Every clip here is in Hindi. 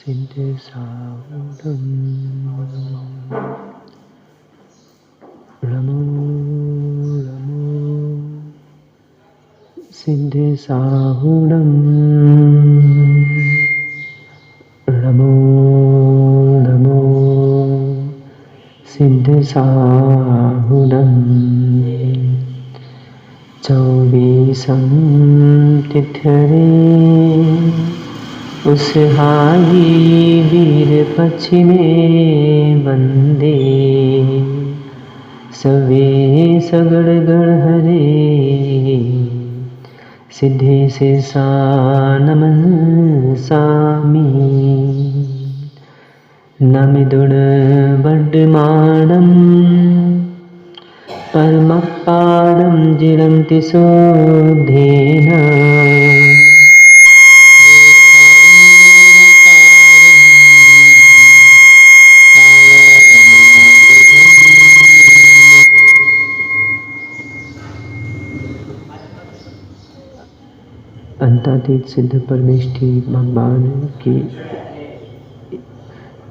सिद्धसाहुडं नमो नमो सिद्धसाहुडं नमो नमो सिद्धसाहुडं चौबीसं तिथरे उस हाई वीर पश्चिमे वंदे सवे सगड़ गढ़ हरे सिद्धे से नमन सामी नमिदुण बड्डमाणं परमपादं जिरन्ति सोद्धेन अंतातीत सिद्ध परमेष्ठी भगवान की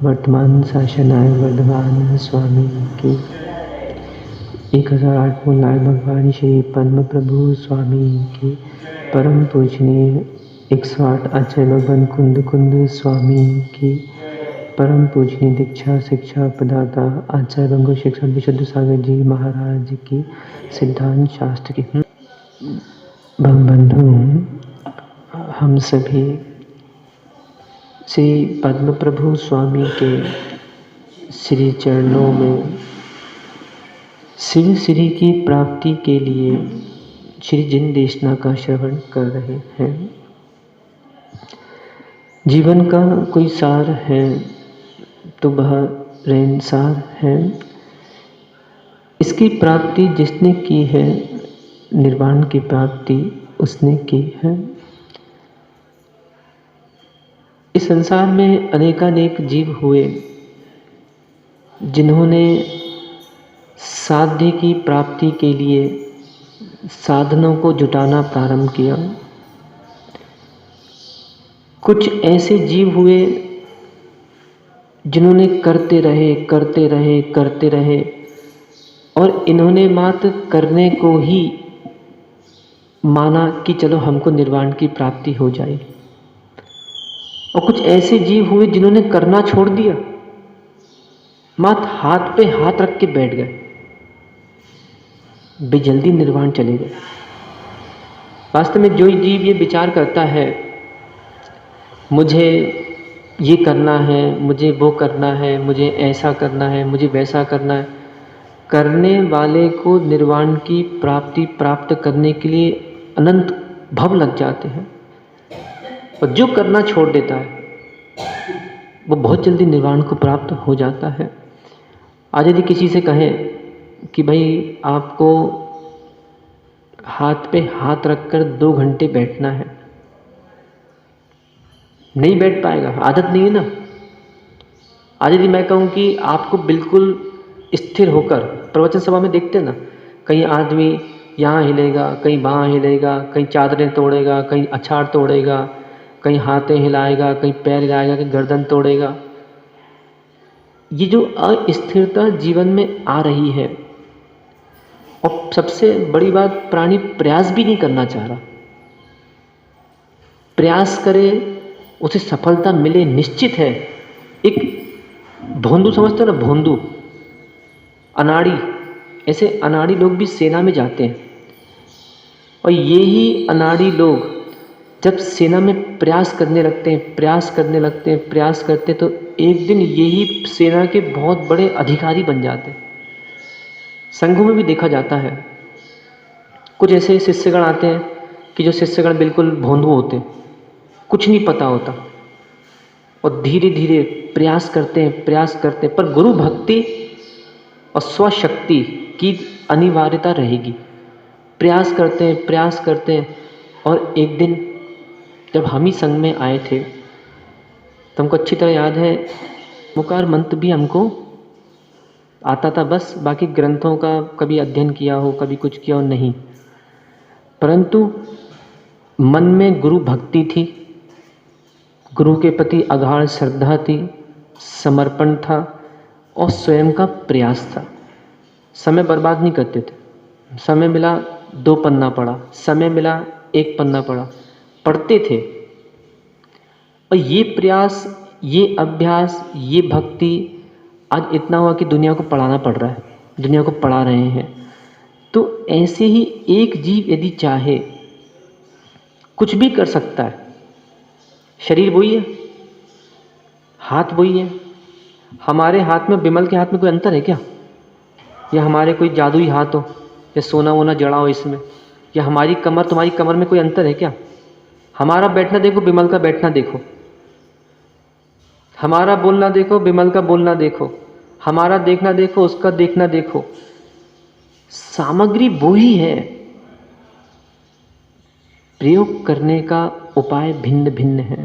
वर्तमान शासनाय वर्धमान स्वामी की 1008 फूलनाय भगवान श्री पद्म प्रभु स्वामी की परम पूजनीय 108 आचार्य भगवान कुंद कुंद स्वामी की परम पूजनीय दीक्षा शिक्षा प्रदाता आचार्य गंगो शिक्षा विशुद्ध सागर जी महाराज की सिद्धांत शास्त्र की बंधु हम सभी श्री पद्म प्रभु स्वामी के श्री चरणों में शिव श्री की प्राप्ति के लिए श्री जिन देशना का श्रवण कर रहे हैं। जीवन का कोई सार है तो वह रेनसार है। इसकी प्राप्ति जिसने की है, निर्वाण की प्राप्ति उसने की है। इस संसार में अनेकानेक जीव हुए जिन्होंने साध्य की प्राप्ति के लिए साधनों को जुटाना प्रारंभ किया। कुछ ऐसे जीव हुए जिन्होंने करते रहे और इन्होंने मात्र करने को ही माना कि चलो हमको निर्वाण की प्राप्ति हो जाए। और कुछ ऐसे जीव हुए जिन्होंने करना छोड़ दिया, मात्र हाथ पे हाथ रख के बैठ गए, बेजल्दी निर्वाण चले गए। वास्तव में जो जीव ये विचार करता है मुझे ये करना है, मुझे वो करना है, मुझे ऐसा करना है, मुझे वैसा करना है, करने वाले को निर्वाण की प्राप्ति प्राप्त करने के लिए अनंत भव लग जाते हैं। और जो करना छोड़ देता है वो बहुत जल्दी निर्वाण को प्राप्त हो जाता है। आज यदि किसी से कहें कि भाई आपको हाथ पे हाथ रखकर 2 घंटे बैठना है, नहीं बैठ पाएगा, आदत नहीं है ना। आज यदि मैं कहूँ कि आपको बिल्कुल स्थिर होकर, प्रवचन सभा में देखते ना, कहीं आदमी यहाँ हिलेगा, कहीं वहाँ हिलेगा, कहीं चादरें तोड़ेगा, कहीं अछाड़ तोड़ेगा, कहीं हाथें हिलाएगा, कहीं पैर हिलाएगा, कहीं गर्दन तोड़ेगा। ये जो अस्थिरता जीवन में आ रही है, और सबसे बड़ी बात, प्राणी प्रयास भी नहीं करना चाह रहा। प्रयास करे उसे सफलता मिले निश्चित है। एक भोंदू समझते हो ना, भोंदू अनाड़ी, ऐसे अनाड़ी लोग भी सेना में जाते हैं। और यही अनाड़ी लोग जब सेना में प्रयास करने लगते हैं तो एक दिन यही सेना के बहुत बड़े अधिकारी बन जाते हैं। संघों में भी देखा जाता है, कुछ ऐसे शिष्यगण आते हैं कि जो शिष्यगण बिल्कुल भोंदू होते, कुछ नहीं पता होता, और धीरे धीरे प्रयास करते हैं, पर गुरु भक्ति और स्वशक्ति की अनिवार्यता रहेगी। प्रयास करते हैं और एक दिन जब हम ही संघ में आए थे तो हमको अच्छी तरह याद है, मुकार मंत्र भी हमको आता था, बस बाकी ग्रंथों का कभी अध्ययन किया हो, कभी कुछ किया हो नहीं, परंतु मन में गुरु भक्ति थी, गुरु के प्रति अगाध श्रद्धा थी, समर्पण था और स्वयं का प्रयास था। समय बर्बाद नहीं करते थे। समय मिला 2 पन्ना पढ़ा, समय मिला 1 पन्ना पढ़ा, पढ़ते थे। और ये प्रयास, ये अभ्यास, ये भक्ति आज इतना हुआ कि दुनिया को पढ़ाना पड़ रहा है, दुनिया को पढ़ा रहे हैं। तो ऐसे ही एक जीव यदि चाहे कुछ भी कर सकता है। शरीर वही है, हाथ वही है। हमारे हाथ में बिमल के हाथ में कोई अंतर है क्या? या हमारे कोई जादुई हाथ हो, या सोना वोना जड़ा हो इसमें, या हमारी कमर तुम्हारी कमर में कोई अंतर है क्या? हमारा बैठना देखो, बिमल का बैठना देखो। हमारा बोलना देखो, बिमल का बोलना देखो। हमारा देखना देखो, उसका देखना देखो। सामग्री वो ही है, प्रयोग करने का उपाय भिन्न भिन्न है।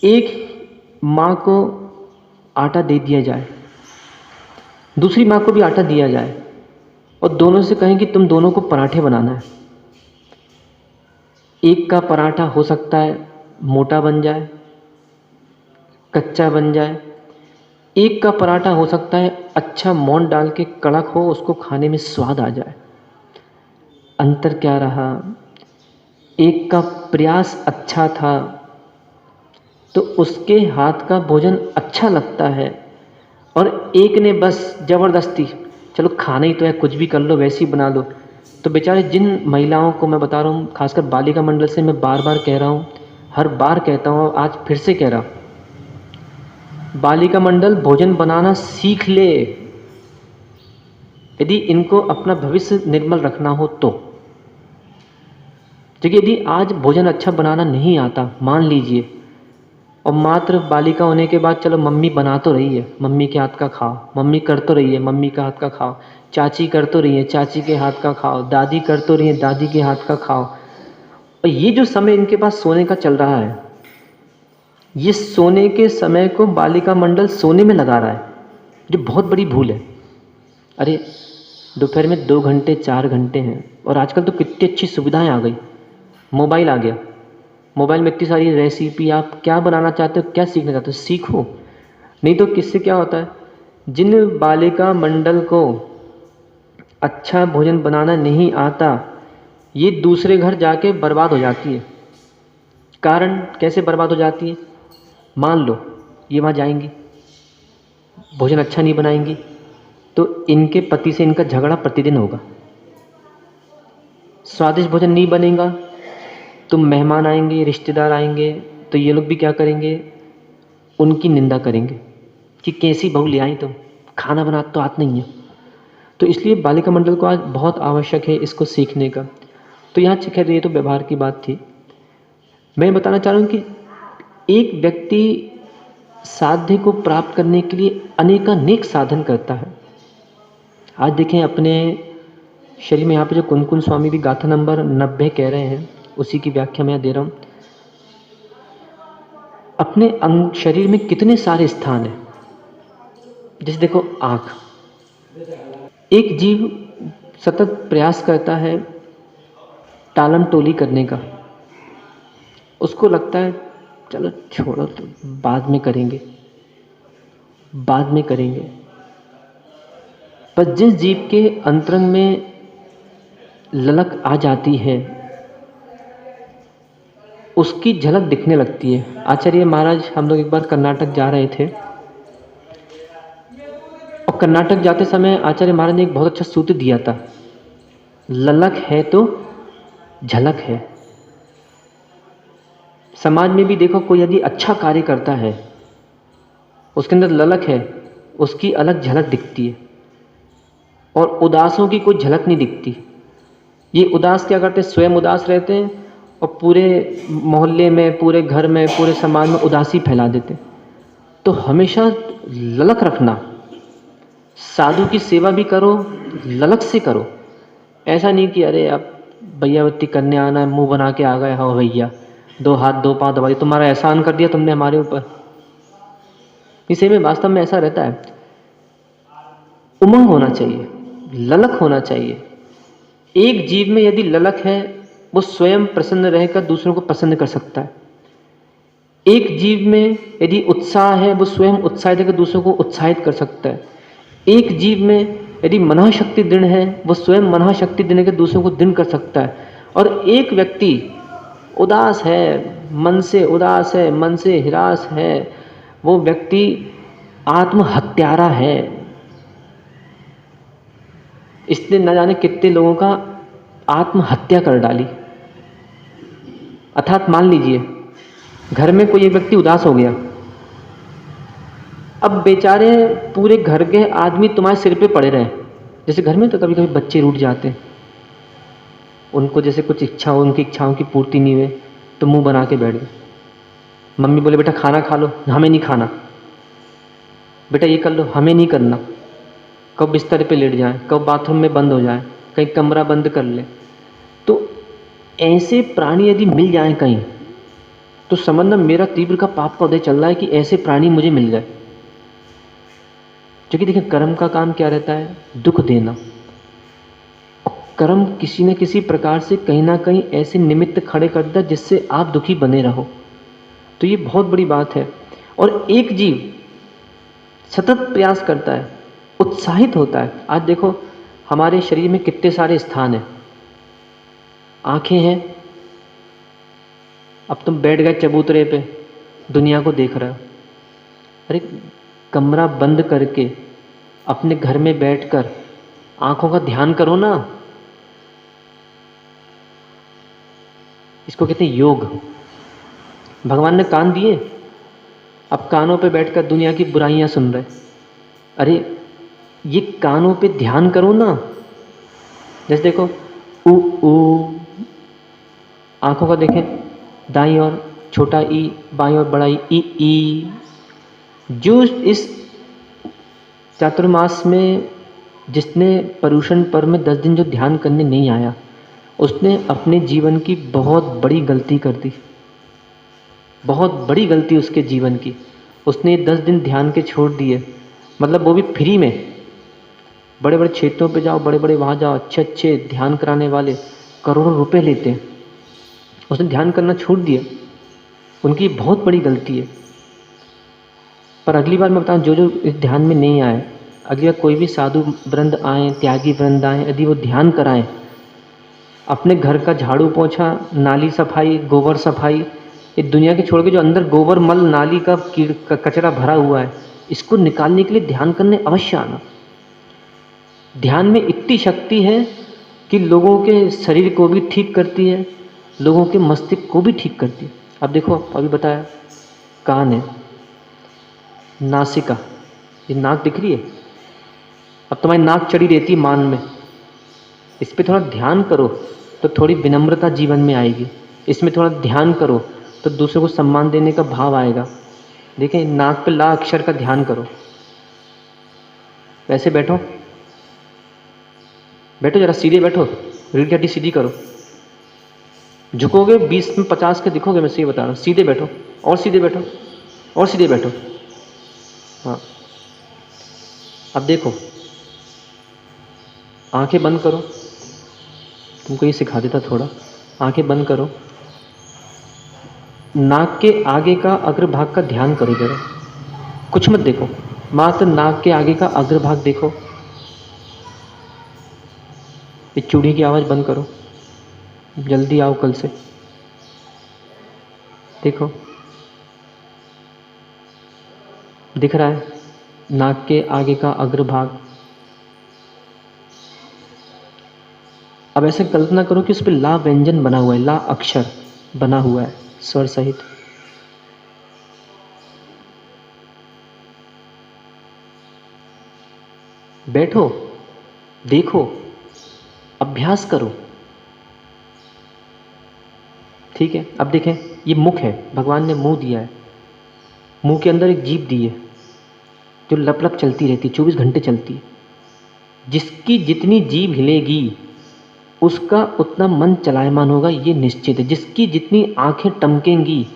एक माँ को आटा दे दिया जाए, दूसरी माँ को भी आटा दिया जाए और दोनों से कहें कि तुम दोनों को पराठे बनाना है। एक का पराठा हो सकता है मोटा बन जाए, कच्चा बन जाए। एक का पराठा हो सकता है अच्छा मोंड डाल के कड़क हो, उसको खाने में स्वाद आ जाए। अंतर क्या रहा? एक का प्रयास अच्छा था तो उसके हाथ का भोजन अच्छा लगता है, और एक ने बस ज़बरदस्ती चलो खाना ही तो है, कुछ भी कर लो, वैसे ही बना लो। तो बेचारे जिन महिलाओं को मैं बता रहा हूँ, खासकर बालिका मंडल से मैं बार बार कह रहा हूँ, हर बार कहता हूँ, आज फिर से कह रहा हूँ, बालिका मंडल भोजन बनाना सीख ले यदि इनको अपना भविष्य निर्मल रखना हो तो। क्योंकि यदि आज भोजन अच्छा बनाना नहीं आता, मान लीजिए, और मात्र बालिका होने के बाद चलो मम्मी बना तो रही है, मम्मी के हाथ का खाओ, मम्मी कर तो रही है, मम्मी का हाथ का खाओ, चाची कर तो रही है, चाची के हाथ का खाओ, दादी कर तो रही है, दादी के हाथ का खाओ। और ये जो समय इनके पास सोने का चल रहा है, ये सोने के समय को बालिका मंडल सोने में लगा रहा है, जो बहुत बड़ी भूल है। अरे दोपहर में 2 घंटे 4 घंटे हैं, और आजकल तो कितनी अच्छी सुविधाएं आ गई। मोबाइल आ गया, मोबाइल में इतनी सारी रेसिपी, आप क्या बनाना चाहते हो, क्या सीखना चाहते हो, सीखो। नहीं तो किससे क्या होता है, जिन बालिका मंडल को अच्छा भोजन बनाना नहीं आता, ये दूसरे घर जाके बर्बाद हो जाती है। कारण कैसे बर्बाद हो जाती है? मान लो ये वहाँ जाएंगी, भोजन अच्छा नहीं बनाएंगी, तो इनके पति से इनका झगड़ा प्रतिदिन होगा। स्वादिष्ट भोजन नहीं बनेगा तो मेहमान आएंगे, रिश्तेदार आएंगे, तो ये लोग भी क्या करेंगे, उनकी निंदा करेंगे कि कैसी बहू ले आई तुम, खाना बनाते तो आत नहीं है। तो इसलिए बालिका मंडल को आज बहुत आवश्यक है इसको सीखने का। तो यहाँ खैर ये तो व्यवहार की बात थी। मैं बताना चाह रहा हूँ कि एक व्यक्ति साध्य को प्राप्त करने के लिए अनेकानेक साधन करता है। आज देखें अपने शरीर में, यहाँ पे जो कुनकुन स्वामी भी गाथा नंबर 90 कह रहे हैं, उसी की व्याख्या मैं दे रहा हूँ। अपने अंग शरीर में कितने सारे स्थान हैं। जैसे देखो आँख, एक जीव सतत प्रयास करता है टालम टोली करने का, उसको लगता है चलो छोड़ो तो बाद में करेंगे, बाद में करेंगे। पर जिस जीव के अंतरंग में ललक आ जाती है, उसकी झलक दिखने लगती है। आचार्य महाराज, हम लोग एक बार कर्नाटक जा रहे थे, और कर्नाटक जाते समय आचार्य महाराज ने एक बहुत अच्छा सूत्र दिया था, ललक है तो झलक है। समाज में भी देखो, कोई यदि अच्छा कार्य करता है, उसके अंदर ललक है, उसकी अलग झलक दिखती है, और उदासों की कोई झलक नहीं दिखती। ये उदास क्या करते हैं, स्वयं उदास रहते हैं और पूरे मोहल्ले में, पूरे घर में, पूरे समाज में उदासी फैला देते हैं। तो हमेशा ललक रखना, साधु की सेवा भी करो, ललक से करो। ऐसा नहीं कि अरे अब भैयावती करने आना है, मुंह बना के आ गए, हाँ भैया 2 हाथ 2 पाँव दबा दिए, तुम्हारा एहसान कर दिया तुमने हमारे ऊपर। इसी में वास्तव में ऐसा रहता है। उमंग होना चाहिए, ललक होना चाहिए। एक जीव में यदि ललक है, वो स्वयं प्रसन्न रहकर दूसरों को प्रसन्न कर सकता है। एक जीव में यदि उत्साह है वो स्वयं उत्साहित होकर दूसरों को उत्साहित कर सकता है। एक जीव में यदि मनःशक्ति दृढ़ है वो स्वयं मनःशक्ति देने के दूसरों को दृढ़ कर सकता है। और एक व्यक्ति उदास है, मन से उदास है, मन से हिरास है, वो व्यक्ति आत्महत्यारा है। इसने न जाने कितने लोगों का आत्महत्या कर डाली। अर्थात मान लीजिए घर में कोई एक व्यक्ति उदास हो गया, अब बेचारे पूरे घर के आदमी तुम्हारे सिर पे पड़े रहे। जैसे घर में तो कभी कभी बच्चे रूठ जाते हैं, उनको जैसे कुछ इच्छा हो, उनकी इच्छाओं की पूर्ति नहीं हुई तो मुंह बना के बैठ गए। मम्मी बोले बेटा खाना खा लो, हमें नहीं खाना। बेटा ये कर लो, हमें नहीं करना। कब बिस्तर पे लेट जाए, कब बाथरूम में बंद हो जाए, कहीं कमरा बंद कर ले। तो ऐसे प्राणी यदि मिल जाएं कहीं तो समझना मेरा तीव्र का पाप का उदय चल रहा है कि ऐसे प्राणी मुझे मिल गए। क्योंकि देखिए कर्म का काम क्या रहता है, दुख देना। और कर्म किसी न किसी प्रकार से कहीं ना कहीं ऐसे निमित्त खड़े करता है जिससे आप दुखी बने रहो। तो ये बहुत बड़ी बात है। और एक जीव सतत प्रयास करता है, उत्साहित होता है। आज देखो हमारे शरीर में कितने सारे स्थान हैं। आंखें हैं, अब तुम बैठ गए चबूतरे पे, दुनिया को देख रहे हो। अरे कमरा बंद करके अपने घर में बैठकर आंखों का ध्यान करो ना। इसको कहते हैं योग। भगवान ने कान दिए, अब कानों पे बैठकर दुनिया की बुराइयां सुन रहे। अरे ये कानों पे ध्यान करो ना। जैसे देखो ऊ ऊ, आंखों का देखें, दाईं ओर छोटा ई, बाईं ओर बड़ा ई। जो इस चातुर्मास में जिसने पर्युषण पर्व में 10 दिन जो ध्यान करने नहीं आया, उसने अपने जीवन की बहुत बड़ी गलती कर दी। बहुत बड़ी गलती उसके जीवन की। उसने 10 दिन ध्यान के छोड़ दिए, मतलब वो भी फ्री में। बड़े बड़े क्षेत्रों पे जाओ, बड़े बड़े वहाँ जाओ, अच्छे अच्छे ध्यान कराने वाले करोड़ों रुपए लेते हैं। उसने ध्यान करना छोड़ दिया, उनकी बहुत बड़ी गलती है। पर अगली बार मैं बताऊं, जो जो इस ध्यान में नहीं आए, अगली बार कोई भी साधु वृंद आए, त्यागी वृंद आए, यदि वो ध्यान कराएं, अपने घर का झाड़ू पोछा, नाली सफाई, गोबर सफाई, ये दुनिया के छोड़ के जो अंदर गोबर मल नाली का कचरा भरा हुआ है, इसको निकालने के लिए ध्यान करने अवश्य आना। ध्यान में इतनी शक्ति है कि लोगों के शरीर को भी ठीक करती है, लोगों के मस्तिष्क को भी ठीक करती है। अब देखो अभी बताया, कान है, नासिका, ये नाक दिख रही है। अब तुम्हारी नाक चढ़ी रहती है मान में, इस पर थोड़ा ध्यान करो तो थोड़ी विनम्रता जीवन में आएगी। इसमें थोड़ा ध्यान करो तो दूसरों को सम्मान देने का भाव आएगा। देखिए नाक पे ला अक्षर का ध्यान करो। वैसे बैठो, बैठो जरा सीधे बैठो, रीढ़ की हड्डी सीधी करो। झुकोगे 20 में 50 के दिखोगे, मैं सही बता रहा हूँ। सीधे बैठो, और सीधे बैठो, और सीधे बैठो। हाँ अब देखो, आंखें बंद करो। तुमको ये सिखा देता थोड़ा। आंखें बंद करो, नाक के आगे का अग्रभाग का ध्यान करो जरा। कुछ मत देखो, मात्र नाक के आगे का अग्रभाग देखो। ये चूड़ी की आवाज़ बंद करो, जल्दी आओ कल से। देखो दिख रहा है नाक के आगे का अग्रभाग। अब ऐसे कल्पना करो कि उस पर ला व्यंजन बना हुआ है, ला अक्षर बना हुआ है स्वर सहित। बैठो, देखो, अभ्यास करो। ठीक है। अब देखें, ये मुख है, भगवान ने मुंह दिया है। मुंह के अंदर एक जीभ दी है जो लप लप चलती रहती है, 24 घंटे चलती है। जिसकी जितनी जीभ हिलेगी उसका उतना मन चलायमान होगा, ये निश्चित है। जिसकी जितनी आंखें टमकेंगी,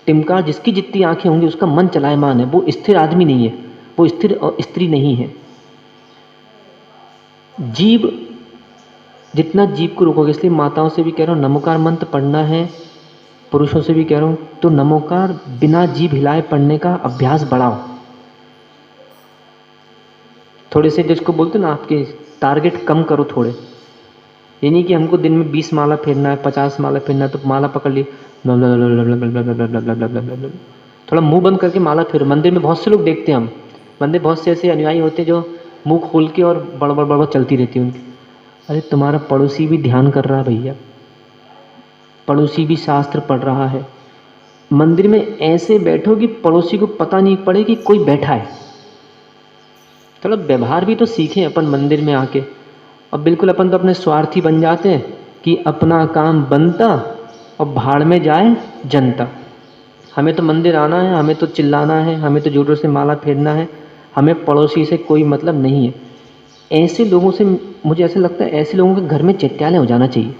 टिमकार जिसकी जितनी आंखें होंगी उसका मन चलायमान है। वो स्थिर आदमी नहीं है, वो स्थिर और स्त्री नहीं है। जीभ जितना जीभ को रोकोगे, इसलिए माताओं से भी कह रहा हूँ, नमोकार मंत्र पढ़ना है पुरुषों से भी कह रहा हूँ, तो नमोकार बिना जीभ हिलाए पढ़ने का अभ्यास बढ़ाओ। थोड़े से जिसको बोलते ना, आपके टारगेट कम करो थोड़े। ये नहीं कि हमको दिन में 20 माला फेरना है, 50 माला फेरना है, तो माला पकड़ ली, थोड़ा मुंह बंद करके माला फेरो। मंदिर में बहुत से लोग देखते हैं हम, मंदिर बहुत से ऐसे अनुयायी होते हैं जो मुंह खोल के और बड़बड़ बड़बड़ चलती रहती है उनकी। अरे तुम्हारा पड़ोसी भी ध्यान कर रहा है भैया, पड़ोसी भी शास्त्र पढ़ रहा है। मंदिर में ऐसे बैठो कि पड़ोसी को पता नहीं पड़े कि कोई बैठा है। थोड़ा व्यवहार भी तो सीखें अपन मंदिर में आके। अब बिल्कुल अपन तो अपने स्वार्थी बन जाते हैं कि अपना काम बनता और भाड़ में जाए जनता। हमें तो मंदिर आना है, हमें तो चिल्लाना है, हमें तो जोरों से माला फेरना है, हमें पड़ोसी से कोई मतलब नहीं है। ऐसे लोगों से, मुझे ऐसा लगता है ऐसे लोगों के घर में चैत्यालय हो जाना चाहिए।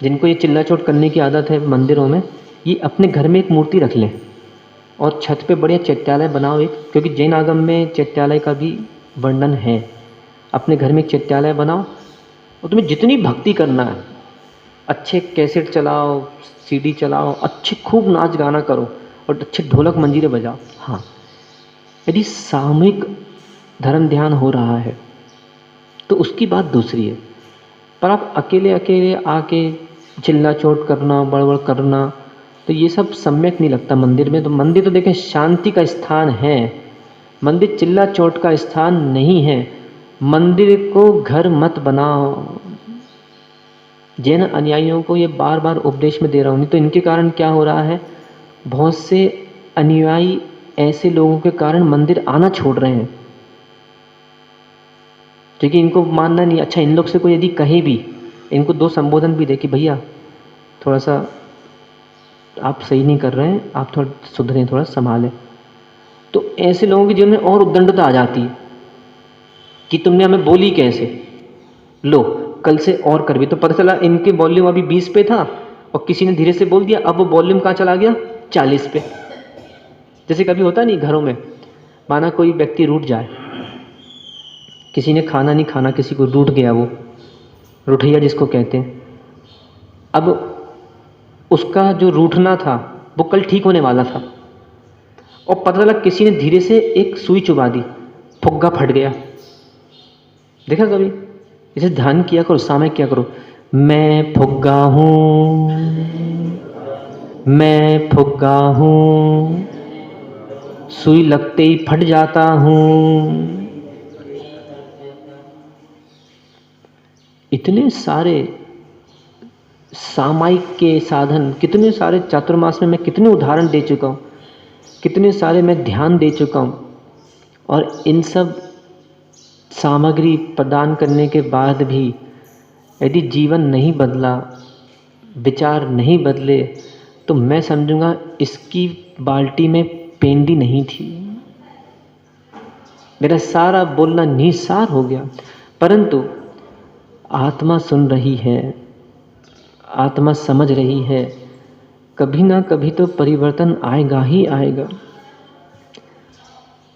जिनको ये चिल्ला चोट करने की आदत है मंदिरों में, ये अपने घर में एक मूर्ति रख लें और छत पे बढ़िया चैत्यालय बनाओ एक, क्योंकि जैन आगम में चैत्यालय का भी वर्णन है। अपने घर में एक चैत्यालय बनाओ और तुम्हें जितनी भक्ति करना है, अच्छे कैसेट चलाओ, सीडी चलाओ, अच्छे खूब नाच गाना करो और अच्छे ढोलक मंजीरे बजाओ। हाँ, यदि सामूहिक धर्म ध्यान हो रहा है तो उसकी बात दूसरी है। पर आप अकेले अकेले आके चिल्ला चोट करना, बड़बड़ करना, तो ये सब सम्यक नहीं लगता मंदिर में। तो मंदिर तो देखें शांति का स्थान है, मंदिर चिल्ला चोट का स्थान नहीं है। मंदिर को घर मत बनाओ। जैन अनुयायियों को ये बार बार उपदेश में दे रहा हूँ, नहीं तो इनके कारण क्या हो रहा है, बहुत से अनुयायी ऐसे लोगों के कारण मंदिर आना छोड़ रहे हैं, क्योंकि इनको मानना नहीं। अच्छा, इन लोग से कोई यदि कहे भी, इनको दो संबोधन भी दे कि भैया थोड़ा सा आप सही नहीं कर रहे हैं, आप थोड़ा सुधरें, थोड़ा संभालें, तो ऐसे लोगों के जीवन में और उद्दंडता आ जाती है कि तुमने हमें बोली कैसे, लो कल से और कर भी। तो पता चला इनके वॉल्यूम अभी 20 पे था और किसी ने धीरे से बोल दिया, अब वो वॉल्यूम कहाँ चला गया, 40 पे। जैसे कभी होता नहीं घरों में, माना कोई व्यक्ति रूठ जाए, किसी ने खाना नहीं खाना, किसी को रूठ गया, वो रूठैया जिसको कहते हैं। अब उसका जो रूठना था वो कल ठीक होने वाला था और पता चला किसी ने धीरे से एक सुई चुबा दी, फुग्गा फट गया। देखा कभी? इसे ध्यान किया करो, सामयिक किया करो। मैं फुग्गा हूँ, मैं फुग्गा हूँ, सुई लगते ही फट जाता हूँ। इतने सारे सामायिक के साधन, कितने सारे चातुर्मास में मैं कितने उदाहरण दे चुका हूँ, कितने सारे मैं ध्यान दे चुका हूँ, और इन सब सामग्री प्रदान करने के बाद भी यदि जीवन नहीं बदला, विचार नहीं बदले, तो मैं समझूंगा इसकी बाल्टी में पेंदी नहीं थी। मेरा सारा बोलना निसार हो गया। परंतु आत्मा सुन रही है, आत्मा समझ रही है, कभी ना कभी तो परिवर्तन आएगा ही आएगा।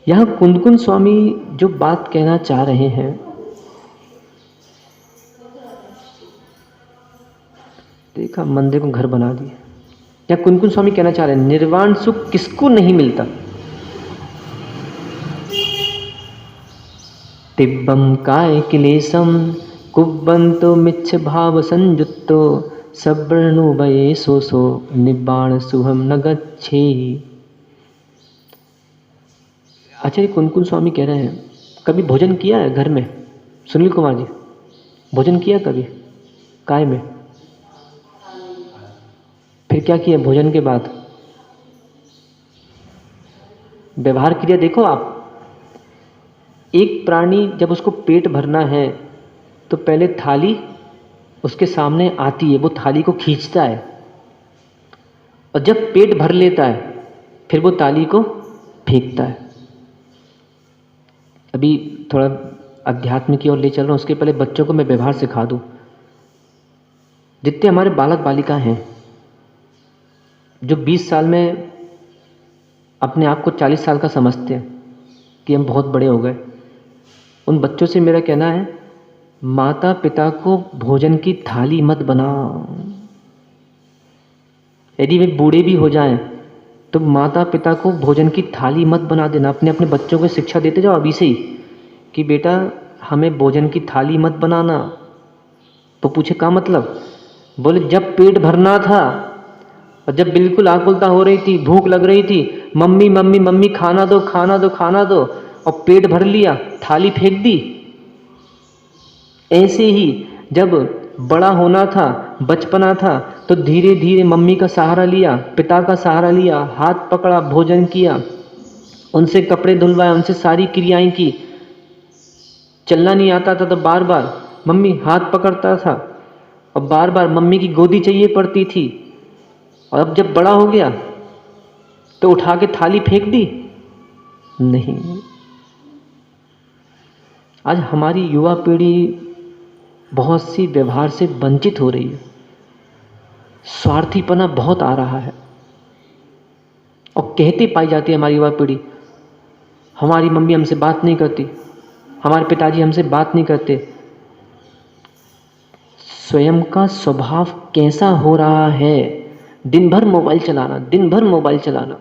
यहाँ कुंदकुन स्वामी जो बात कहना चाह रहे हैं, देखा मंदिर को घर बना दिया। या कुंदकुन स्वामी कहना चाह रहे हैं, निर्वाण सुख किसको नहीं मिलता। तिब्बम काय क्लेशम कुब्बंतो मिच्छ भाव संयुक्तो सवर्णुभये सोसो निब्बाण सुहम न गच्छेहि। आचार्य कुंदकुन स्वामी कह रहे हैं, कभी भोजन किया है घर में? सुनील कुमार जी, भोजन किया कभी काय में? फिर क्या किया भोजन के बाद? व्यवहार क्रिया देखो आप। एक प्राणी जब उसको पेट भरना है तो पहले थाली उसके सामने आती है, वो थाली को खींचता है, और जब पेट भर लेता है फिर वो थाली को फेंकता है। अभी थोड़ा अध्यात्म की ओर ले चल रहा हूँ, उसके पहले बच्चों को मैं व्यवहार सिखा दूँ। जितने हमारे बालक बालिका हैं जो 20 साल में अपने आप को 40 साल का समझते हैं कि हम बहुत बड़े हो गए, उन बच्चों से मेरा कहना है, माता पिता को भोजन की थाली मत बनाओ। यदि वे बूढ़े भी हो जाएं तो माता पिता को भोजन की थाली मत बना देना। अपने अपने बच्चों को शिक्षा देते जाओ अभी से ही कि बेटा हमें भोजन की थाली मत बनाना। तो पूछे क्या मतलब? बोले जब पेट भरना था और जब बिल्कुल आकुलता हो रही थी, भूख लग रही थी, मम्मी मम्मी मम्मी खाना दो खाना दो खाना दो, और पेट भर लिया, थाली फेंक दी। ऐसे ही जब बड़ा होना था, बचपना था, तो धीरे धीरे मम्मी का सहारा लिया, पिता का सहारा लिया, हाथ पकड़ा, भोजन किया, उनसे कपड़े धुलवाए, उनसे सारी क्रियाएं की। चलना नहीं आता था तो बार बार मम्मी हाथ पकड़ता था और बार बार मम्मी की गोदी चाहिए पड़ती थी। और अब जब बड़ा हो गया तो उठा के थाली फेंक दी? नहीं। आज हमारी युवा पीढ़ी बहुत सी व्यवहार से वंचित हो रही है। स्वार्थीपना बहुत आ रहा है और कहते पाई जाती है हमारी युवा पीढ़ी, हमारी मम्मी हमसे बात नहीं करती, हमारे पिताजी हमसे बात नहीं करते। स्वयं का स्वभाव कैसा हो रहा है? दिन भर मोबाइल चलाना, दिन भर मोबाइल चलाना।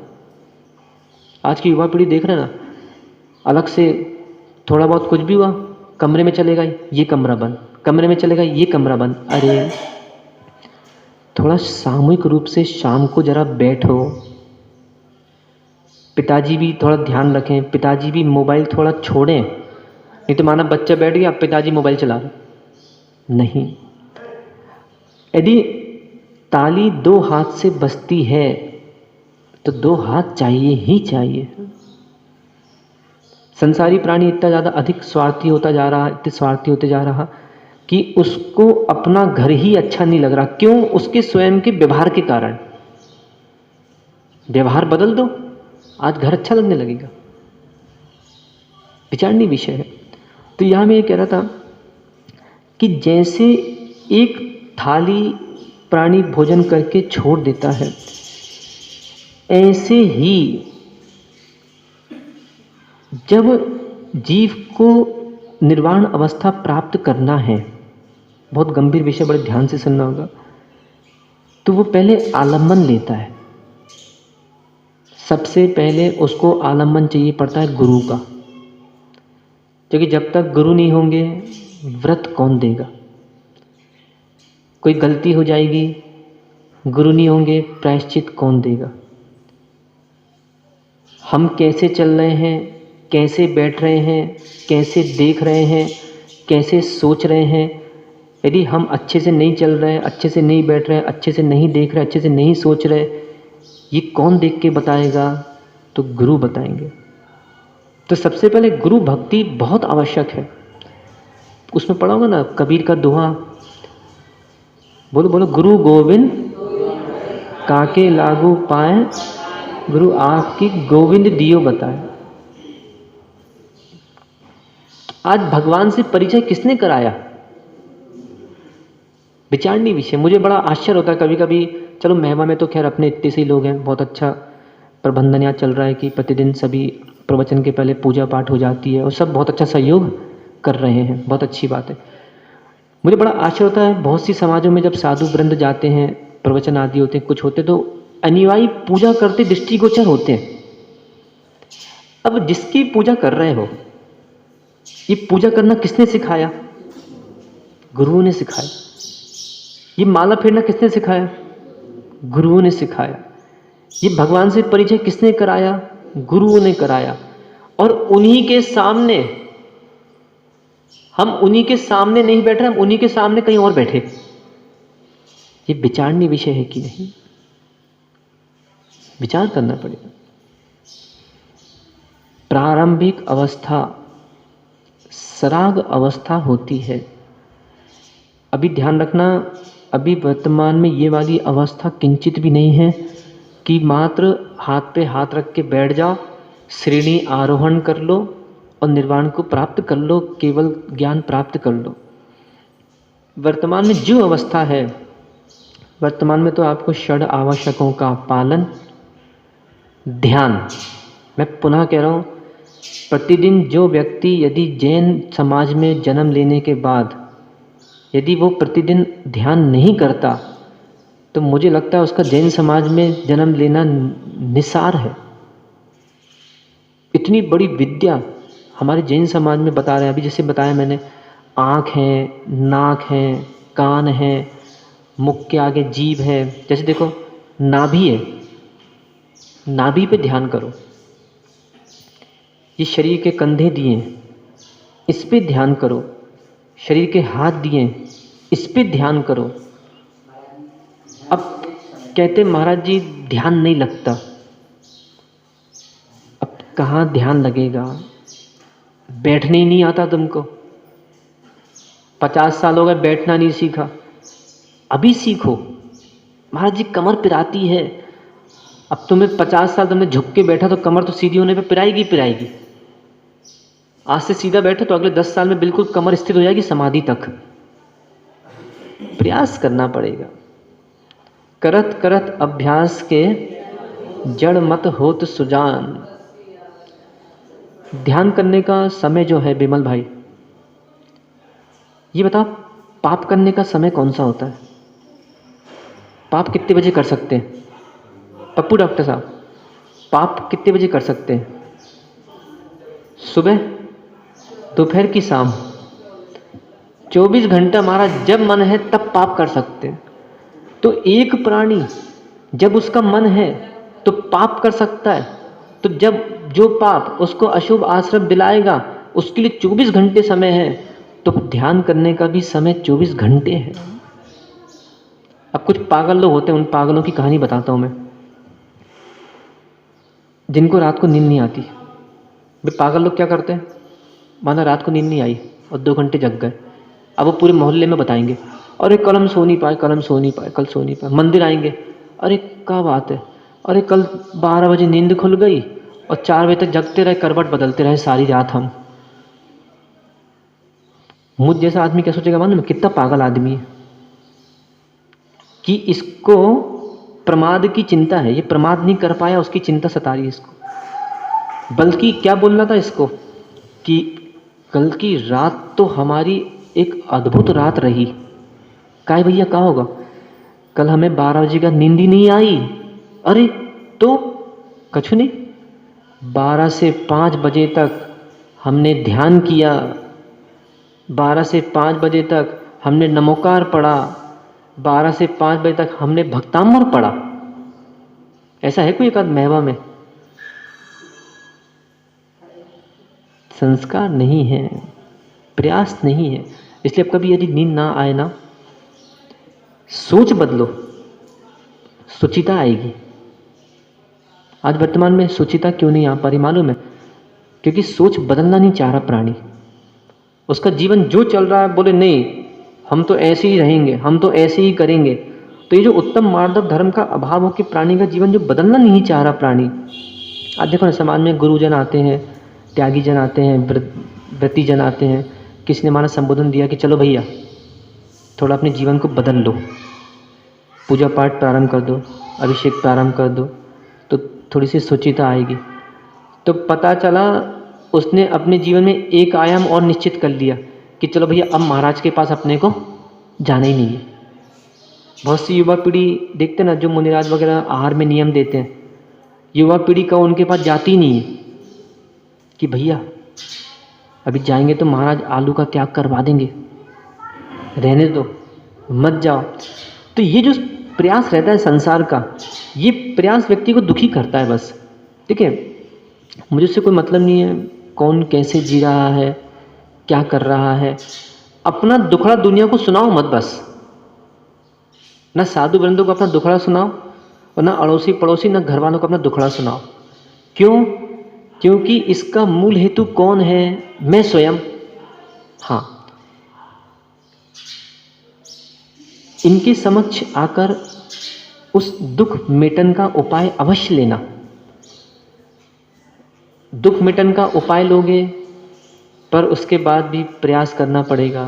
आज की युवा पीढ़ी देख रहे ना, अलग से थोड़ा बहुत कुछ भी हुआ कमरे में चले गए, ये कमरा बंद, कमरे में चले गए, ये कमरा बंद। अरे थोड़ा सामूहिक रूप से शाम को जरा बैठो। पिताजी भी थोड़ा ध्यान रखें, पिताजी भी मोबाइल थोड़ा छोड़ें। नहीं तो माना बच्चा बैठ गया, पिताजी मोबाइल चला रहे। नहीं, यदि ताली दो हाथ से बजती है तो दो हाथ चाहिए ही चाहिए। संसारी प्राणी इतना ज़्यादा अधिक स्वार्थी होता जा रहा, इतने स्वार्थी होते जा रहा कि उसको अपना घर ही अच्छा नहीं लग रहा। क्यों? उसके स्वयं के व्यवहार के कारण। व्यवहार बदल दो, आज घर अच्छा लगने लगेगा। विचारणीय विषय है। तो यहाँ मैं ये कह रहा था कि जैसे एक थाली प्राणी भोजन करके छोड़ देता है, ऐसे ही जब जीव को निर्वाण अवस्था प्राप्त करना है, बहुत गंभीर विषय, बड़े ध्यान से सुनना होगा, तो वो पहले आलम्बन लेता है। सबसे पहले उसको आलम्बन चाहिए पड़ता है गुरु का, क्योंकि जब तक गुरु नहीं होंगे व्रत कौन देगा? कोई गलती हो जाएगी, गुरु नहीं होंगे, प्रायश्चित कौन देगा? हम कैसे चल रहे हैं, कैसे बैठ रहे हैं, कैसे देख रहे हैं, कैसे सोच रहे हैं, यदि हम अच्छे से नहीं चल रहे हैं, अच्छे से नहीं बैठ रहे हैं, अच्छे से नहीं देख रहे, अच्छे से नहीं सोच रहे, ये कौन देख के बताएगा? तो गुरु बताएंगे। तो सबसे पहले गुरु भक्ति बहुत आवश्यक है। उसमें पढ़ा होगा ना कबीर का दोहा, बोलो बोलो, गुरु गोविंद काके लागू पाए, गुरु आपकी गोविंद दियो बताए। आज भगवान से परिचय किसने कराया? विचारणीय विषय। मुझे बड़ा आश्चर्य होता है कभी कभी। चलो महवा में तो खैर अपने इतने से ही लोग हैं, बहुत अच्छा प्रबंधन यहाँ चल रहा है कि प्रतिदिन सभी प्रवचन के पहले पूजा पाठ हो जाती है और सब बहुत अच्छा सहयोग कर रहे हैं, बहुत अच्छी बात है। मुझे बड़ा आश्चर्य होता है, बहुत सी समाजों में जब साधु वृंद जाते हैं, प्रवचन आदि होते हैं, कुछ होते, तो अनुयायी पूजा करते दृष्टिगोचर होते हैं। अब जिसकी पूजा कर रहे हो, ये पूजा करना किसने सिखाया? गुरुओं ने सिखाया। ये माला फेरना किसने सिखाया? गुरुओं ने सिखाया। ये भगवान से परिचय किसने कराया? गुरुओं ने कराया। और उन्हीं के सामने, हम उन्हीं के सामने नहीं बैठ रहे, हम उन्हीं के सामने कहीं और बैठे। ये विचारणीय विषय है कि नहीं? विचार करना पड़ेगा। प्रारंभिक अवस्था सराग अवस्था होती है। अभी ध्यान रखना, अभी वर्तमान में ये वाली अवस्था किंचित भी नहीं है कि मात्र हाथ पे हाथ रख के बैठ जाओ, श्रेणी आरोहण कर लो और निर्वाण को प्राप्त कर लो, केवल ज्ञान प्राप्त कर लो। वर्तमान में जो अवस्था है, वर्तमान में तो आपको षड आवश्यकों का पालन, ध्यान। मैं पुनः कह रहा हूँ, प्रतिदिन जो व्यक्ति यदि जैन समाज में जन्म लेने के बाद यदि वो प्रतिदिन ध्यान नहीं करता तो मुझे लगता है उसका जैन समाज में जन्म लेना निसार है। इतनी बड़ी विद्या हमारे जैन समाज में बता रहे हैं। अभी जैसे बताया मैंने, आँख है, नाक है, कान है, मुख के आगे जीभ है। जैसे देखो नाभि है, नाभि पे ध्यान करो। ये शरीर के कंधे दिए हैं, इस पे ध्यान करो। शरीर के हाथ दिए हैं, इस पे ध्यान करो। अब कहते महाराज जी ध्यान नहीं लगता। अब कहाँ ध्यान लगेगा? बैठने ही नहीं आता तुमको। 50 साल हो गए बैठना नहीं सीखा, अभी सीखो। महाराज जी कमर पिराती है। अब तुम्हें 50 साल तुमने झुक के बैठा तो कमर तो सीधी होने पे पिराएगी पिराएगी। आज से सीधा बैठो तो अगले 10 साल में बिल्कुल कमर स्थिर हो जाएगी समाधि तक। प्रयास करना पड़ेगा। करत करत अभ्यास के जड़ मत होत सुजान। ध्यान करने का समय जो है विमल भाई, ये बताओ पाप करने का समय कौन सा होता है? पाप कितने बजे कर सकते हैं? पप्पू डॉक्टर साहब, पाप कितने बजे कर सकते हैं? सुबह, दोपहर की, शाम? 24 घंटा हमारा जब मन है तब पाप कर सकते हैं। तो एक प्राणी जब उसका मन है तो पाप कर सकता है। तो जब जो पाप उसको अशुभ आश्रम दिलाएगा उसके लिए 24 घंटे समय है, तो ध्यान करने का भी समय 24 घंटे है। अब कुछ पागल लोग होते हैं, उन पागलों की कहानी बताता हूँ मैं, जिनको रात को नींद नहीं आती। वे पागल लोग क्या करते हैं? माना रात को नींद नहीं आई और 2 घंटे जग गए। अब वो पूरे मोहल्ले में बताएंगे, अरे कल हम सो नहीं पाए, कल हम सो नहीं पाए, कल सो नहीं पाए। मंदिर आएंगे, अरे क्या बात है, अरे कल 12 बजे नींद खुल गई और 4 बजे तक जगते रहे, करवट बदलते रहे सारी रात हम। मुझ जैसा आदमी क्या सोचेगा मालूम है? कितना पागल आदमी है कि इसको प्रमाद की चिंता है, ये प्रमाद नहीं कर पाया, उसकी चिंता सता रही है इसको। बल्कि क्या बोलना था इसको कि कल की रात तो हमारी एक अद्भुत रात रही। काय भैया क्या होगा? कल हमें 12 बजे का नींद ही नहीं आई। अरे तो कछु नहीं, 12 से 5 बजे तक हमने ध्यान किया, 12 से 5 बजे तक हमने नमोकार पढ़ा, 12 से 5 बजे तक हमने भक्तामृत पढ़ा। ऐसा है कोई एक आध महवा में? संस्कार नहीं है, प्रयास नहीं है। इसलिए अब कभी यदि नींद ना आए ना, सोच बदलो, सुचिता आएगी। आज वर्तमान में सुचिता क्यों नहीं आ पा रही मालूम है? क्योंकि सोच बदलना नहीं चाह रहा प्राणी। उसका जीवन जो चल रहा है, बोले नहीं हम तो ऐसे ही रहेंगे, हम तो ऐसे ही करेंगे। तो ये जो उत्तम मार्ग धर्म का अभाव हो कि प्राणी का जीवन जो बदलना नहीं चाह रहा प्राणी। आज देखो ना समाज में गुरुजन आते हैं, त्यागी जन आते हैं, व्रती जन आते हैं। किसी ने हमारा संबोधन दिया कि चलो भैया थोड़ा अपने जीवन को बदल लो, पूजा पाठ प्रारंभ कर दो, अभिषेक प्रारंभ कर दो, तो थोड़ी सी सुचिता आएगी। तो पता चला उसने अपने जीवन में एक आयाम और निश्चित कर लिया कि चलो भैया अब महाराज के पास अपने को जाना ही नहीं है। बहुत सी युवा पीढ़ी देखते ना, जो मुनिराज वगैरह आहार में नियम देते हैं, युवा पीढ़ी का उनके पास जाती ही नहीं है कि भैया अभी जाएंगे तो महाराज आलू का त्याग करवा देंगे, रहने दो, मत जाओ। तो ये जो प्रयास रहता है संसार का, ये प्रयास व्यक्ति को दुखी करता है बस। ठीक है, मुझे उससे कोई मतलब नहीं है कौन कैसे जी रहा है, क्या कर रहा है। अपना दुखड़ा दुनिया को सुनाओ मत बस। ना साधु वृंदों को अपना दुखड़ा सुनाओ और ना अड़ोसी पड़ोसी, ना घर वालों को अपना दुखड़ा सुनाओ। क्यों? क्योंकि इसका मूल हेतु कौन है? मैं स्वयं। हाँ, इनके समक्ष आकर उस दुख मिटन का उपाय अवश्य लेना। दुख मिटन का उपाय लोगे पर उसके बाद भी प्रयास करना पड़ेगा।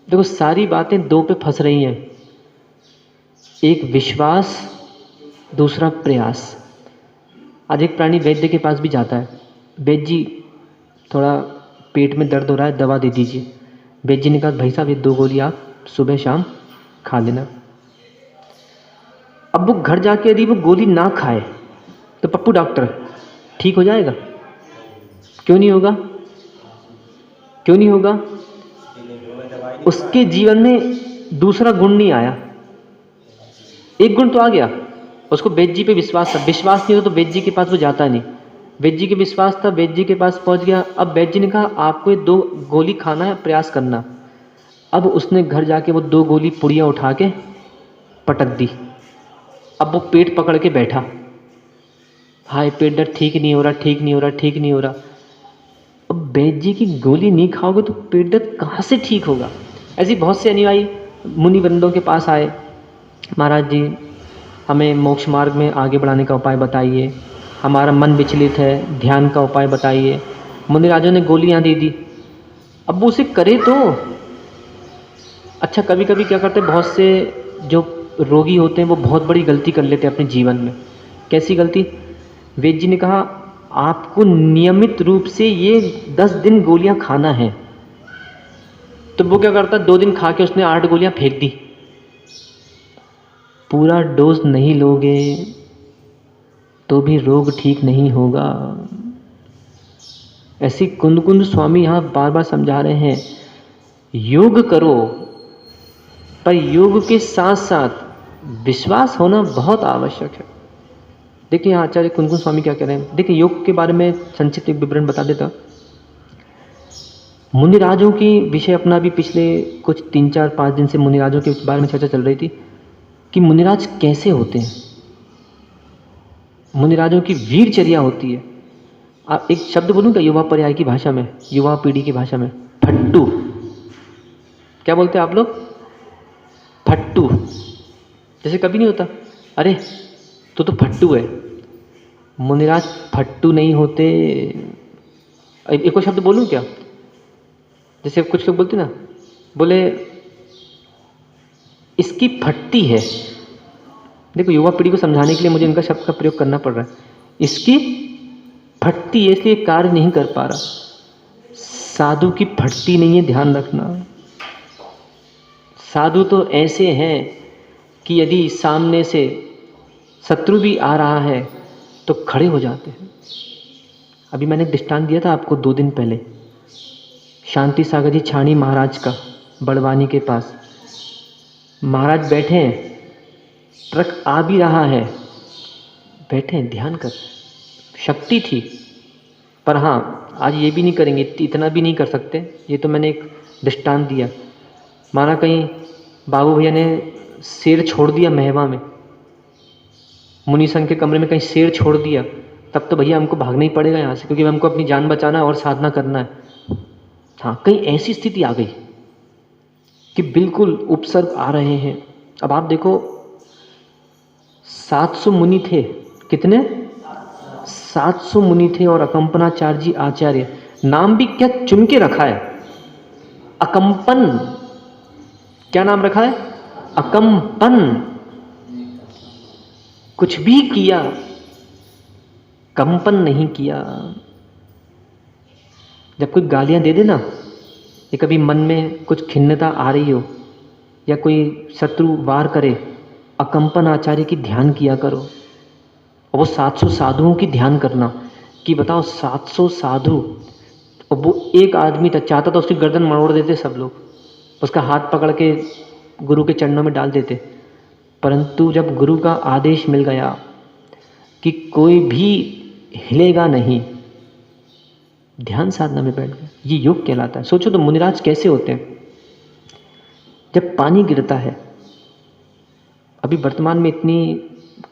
देखो सारी बातें दो पे फंस रही हैं, एक विश्वास, दूसरा प्रयास। आज एक प्राणी वैद्य के पास भी जाता है, वैद्य जी थोड़ा पेट में दर्द हो रहा है, दवा दे दीजिए। वैद्य जी ने कहा भाई साहब ये 2 गोली आप सुबह शाम खा लेना। अब वो घर जाके यदि वो गोली ना खाए तो पप्पू डॉक्टर ठीक हो जाएगा? क्यों नहीं होगा? क्यों नहीं होगा? उसके जीवन में दूसरा गुण नहीं आया, एक गुण तो आ गया, उसको वैद्य जी पे विश्वास था। विश्वास नहीं हो तो वैद्य जी के पास वो जाता नहीं। वैद्य जी के विश्वास था, वैद्य जी के पास पहुंच गया। अब वैद्य जी ने कहा आपको ये 2 गोली खाना है, प्रयास करना। अब उसने घर जाके वो 2 गोली पुड़िया उठा के पटक दी। अब वो पेट पकड़ के बैठा, हाय पेट दर्द ठीक नहीं हो रहा, ठीक नहीं हो रहा, ठीक नहीं हो रहा। अब वैद्य जी की गोली नहीं खाओगे तो पेट दर्द कहाँ से ठीक होगा? ऐसी बहुत से अनुयायी मुनि वृंदों के पास आए, महाराज जी हमें मोक्ष मार्ग में आगे बढ़ाने का उपाय बताइए, हमारा मन विचलित है, ध्यान का उपाय बताइए। मुनिराजों ने गोलियां दे दी, अब वो उसे करे तो। अच्छा, कभी कभी क्या करते हैं, बहुत से जो रोगी होते हैं वो बहुत बड़ी गलती कर लेते हैं अपने जीवन में। कैसी गलती? वैद्य जी ने कहा आपको नियमित रूप से ये 10 दिन गोलियां खाना है, तो वो क्या करता, 2 दिन खा के उसने 8 गोलियां फेंक दी। पूरा डोज नहीं लोगे तो भी रोग ठीक नहीं होगा। ऐसी कुंद कुंद स्वामी यहाँ बार बार समझा रहे हैं, योग करो पर योग के साथ साथ विश्वास होना बहुत आवश्यक है। देखिए यहाँ आचार्य कुंद कुंद स्वामी क्या कह रहे हैं। देखिए योग के बारे में संक्षिप्त एक विवरण बता देता। मुनिराजों की विषय अपना भी पिछले कुछ 3-4-5 दिन से मुनिराजों के बारे में चर्चा चल रही थी कि मुनिराज कैसे होते हैं, मुनिराजों की वीरचर्या होती है। आप एक शब्द बोलूँ क्या युवा पर्याय की भाषा में, युवा पीढ़ी की भाषा में? फट्टू। क्या बोलते हैं आप लोग? फट्टू। जैसे कभी नहीं होता अरे तो फट्टू है। मुनिराज फट्टू नहीं होते। एक और शब्द बोलूँ क्या? जैसे कुछ लोग बोलते ना, बोले इसकी फट्टी है। देखो युवा पीढ़ी को समझाने के लिए मुझे इनका शब्द का प्रयोग करना पड़ रहा है। इसकी फटती है इसलिए कार्य नहीं कर पा रहा। साधु की फटती नहीं है, ध्यान रखना। साधु तो ऐसे हैं कि यदि सामने से शत्रु भी आ रहा है तो खड़े हो जाते हैं। अभी मैंने दृष्टांत दिया था आपको 2 दिन पहले, शांति सागर जी छाणी महाराज का, बड़वानी के पास। महाराज बैठे हैं, ट्रक आ भी रहा है, बैठे हैं, ध्यान कर, शक्ति थी। पर हाँ, आज ये भी नहीं करेंगे, इतना भी नहीं कर सकते। ये तो मैंने एक दृष्टांत दिया। माना कहीं बाबू भैया ने शेर छोड़ दिया महवा में, मुनि संघ के कमरे में कहीं शेर छोड़ दिया, तब तो भैया हमको भागना ही पड़ेगा यहाँ से, क्योंकि हमको अपनी जान बचाना है और साधना करना है। हाँ, कहीं ऐसी स्थिति आ गई कि बिल्कुल उपसर्ग आ रहे हैं। अब आप देखो 700 मुनि थे। कितने? 700 मुनि थे और अकंपनाचार्य जी आचार्य, नाम भी क्या चुन के रखा है, अकंपन। क्या नाम रखा है? अकंपन। कुछ भी किया, कंपन नहीं किया। जब कोई गालियां दे देना, या कभी मन में कुछ खिन्नता आ रही हो, या कोई शत्रु वार करे, अकंपन आचार्य की ध्यान किया करो। और वो 700 साधुओं की ध्यान करना कि बताओ 700 साधु, और वो एक आदमी था, चाहता तो उसकी गर्दन मरोड़ देते सब लोग, उसका हाथ पकड़ के गुरु के चरणों में डाल देते। परंतु जब गुरु का आदेश मिल गया कि कोई भी हिलेगा नहीं, ध्यान साधना में बैठ गए। ये योग कहलाता है। सोचो तो मुनिराज कैसे होते हैं। जब पानी गिरता है, अभी वर्तमान में इतनी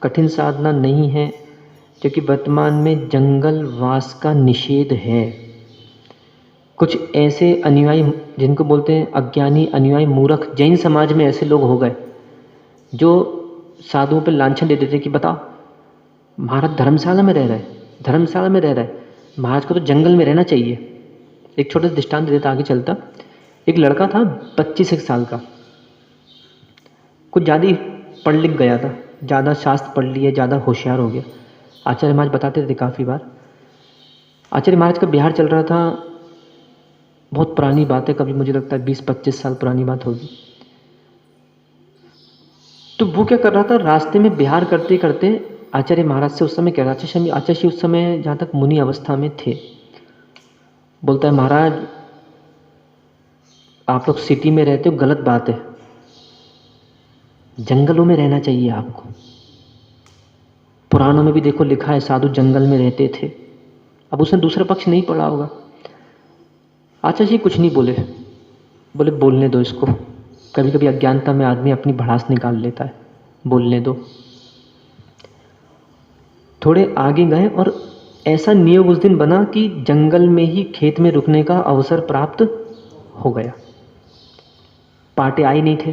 कठिन साधना नहीं है क्योंकि वर्तमान में जंगल वास का निषेध है। कुछ ऐसे अनुयायी जिनको बोलते हैं अज्ञानी अनुयायी, मूर्ख, जैन समाज में ऐसे लोग हो गए जो साधुओं पर लांछन दे देते कि बताओ महाराज धर्मशाला में रह रहा है, धर्मशाला में रह रहा है, महाराज को तो जंगल में रहना चाहिए। एक छोटा सा दृष्टांत देता आगे चलता। एक लड़का था 25 साल का, कुछ ज़्यादा ही पढ़ लिख गया था, ज़्यादा शास्त्र पढ़ लिए, ज़्यादा होशियार हो गया। आचार्य महाराज बताते थे काफ़ी बार। आचार्य महाराज का बिहार चल रहा था, बहुत पुरानी बात है, कभी मुझे लगता है 20-25 साल पुरानी बात होगी। तो वो क्या कर रहा था, रास्ते में विहार करते करते आचार्य महाराज से उस समय कह रहा था, आचार्य जी उस समय जहाँ तक मुनि अवस्था में थे, बोलता है महाराज आप लोग सिटी में रहते हो, गलत बात है, जंगलों में रहना चाहिए आपको। पुराणों में भी देखो लिखा है साधु जंगल में रहते थे। अब उसने दूसरा पक्ष नहीं पढ़ा होगा। आचार्य जी कुछ नहीं बोले, बोले बोलने दो इसको, कभी कभी अज्ञानता में आदमी अपनी भड़ास निकाल लेता है, बोलने दो। थोड़े आगे गए और ऐसा नियोग उस दिन बना कि जंगल में ही खेत में रुकने का अवसर प्राप्त हो गया। पाटे आए नहीं थे,